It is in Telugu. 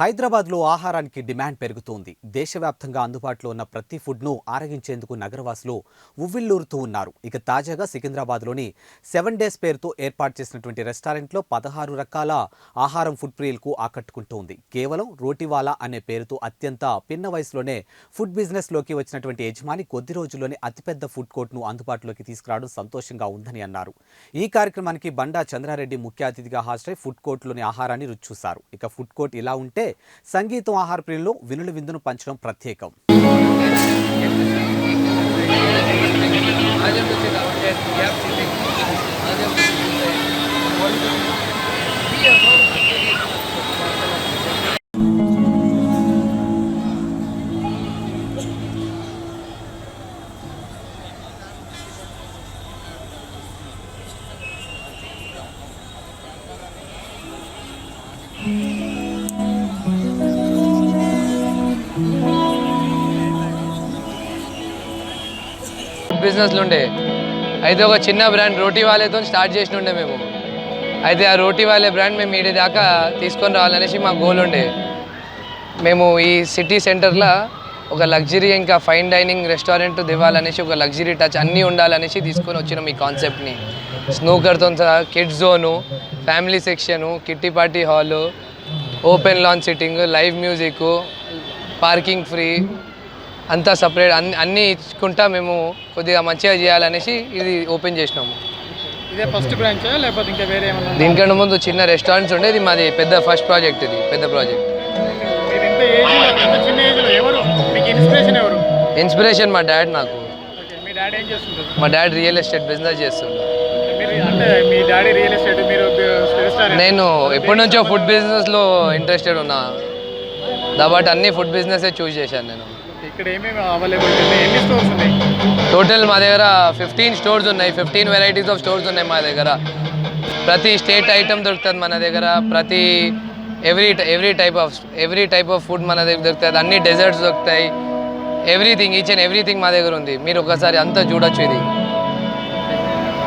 హైదరాబాద్లో ఆహారానికి డిమాండ్ పెరుగుతోంది. దేశవ్యాప్తంగా అందుబాటులో ఉన్న ప్రతి ఫుడ్ను ఆరగించేందుకు నగరవాసులు ఉవ్విళ్లూరుతూ ఉన్నారు. ఇక తాజాగా సికింద్రాబాద్లోని 7 డేస్ పేరుతో ఏర్పాటు చేసినటువంటి రెస్టారెంట్లో 16 రకాల ఆహారం ఫుడ్ ప్రియులకు ఆకట్టుకుంటోంది. కేవలం రోటివాలా అనే పేరుతో అత్యంత పిన్న వయసులోనే ఫుడ్ బిజినెస్లోకి వచ్చినటువంటి యజమాని కొద్ది రోజుల్లోనే అతిపెద్ద ఫుడ్ కోర్ట్ను అందుబాటులోకి తీసుకురావడం సంతోషంగా ఉందని అన్నారు. ఈ కార్యక్రమానికి బండా చంద్రారెడ్డి ముఖ్య అతిథిగా హాజరై ఫుడ్ కోర్టులోని ఆహారాన్ని రుచి చూశారు. ఇక ఫుడ్ కోర్ట్ ఇలా ఉంటే సంగీతం ఆహార ప్రియుల్లో వినుల విందును పంచడం ప్రత్యేకం. బిజినెస్లు ఉండే అయితే ఒక చిన్న బ్రాండ్ రోటీ వాలేతో స్టార్ట్ చేసి ఉండే మేము. అయితే ఆ రోటీ వాలే బ్రాండ్ మేము ఈడే దాకా తీసుకొని రావాలనేసి మా గోల్ ఉండే. మేము ఈ సిటీ సెంటర్లో ఒక లగ్జరీ ఇంకా ఫైన్ డైనింగ్ రెస్టారెంట్ దివ్వాలనేసి ఒక లగ్జరీ టచ్ అన్నీ ఉండాలనేసి తీసుకొని వచ్చినాం ఈ కాన్సెప్ట్ని. స్నూకర్తో kids zone, family section, kitty party hall, open lawn sitting, live music, parking free అంతా సపరేట్ అన్నీ ఇచ్చుకుంటా మేము కొద్దిగా మంచిగా చేయాలనేసి ఇది ఓపెన్ చేసినాము. ఇదే ఫస్ట్ బ్రాంచ్ లేకపోతే ఇంకా వేరే ఏమన్నా? దీనికంటే ముందు చిన్న రెస్టారెంట్స్ ఉండే, ఇది మాది పెద్ద ఫస్ట్ ప్రాజెక్ట్. ఇది పెద్ద ప్రాజెక్ట్. ఇన్స్పిరేషన్ మా డాడ్. నాకు మా డాడ్ రియల్ ఎస్టేట్ బిజినెస్ చేస్తుండే. నేను ఎప్పటి నుంచో ఫుడ్ బిజినెస్లో ఇంట్రెస్టెడ్ ఉన్నా కాబట్టి అన్ని ఫుడ్ బిజినెస్ చూస్ చేశాను నేను. ఇక్కడ ఏమేమి అవైలబుల్ ఉన్నాయి? ఎన్ని స్టోర్స్ ఉన్నాయి టోటల్? మా దగ్గర 15 స్టోర్స్ ఉన్నాయి. 15 వెరైటీస్ ఆఫ్ స్టోర్స్ ఉన్నాయి మా దగ్గర. ప్రతి స్టేట్ ఐటమ్ దొరుకుతుంది మన దగ్గర. ప్రతి ఎవ్రీ టైప్ ఆఫ్ ఫుడ్ మన దగ్గర దొరుకుతుంది. అన్ని డెజర్ట్స్ దొరుకుతాయి. ఎవ్రీథింగ్, ఈచ్ అండ్ ఎవ్రీథింగ్ మా దగ్గర ఉంది. మీరు ఒకసారి అంతా చూడొచ్చు. ఇది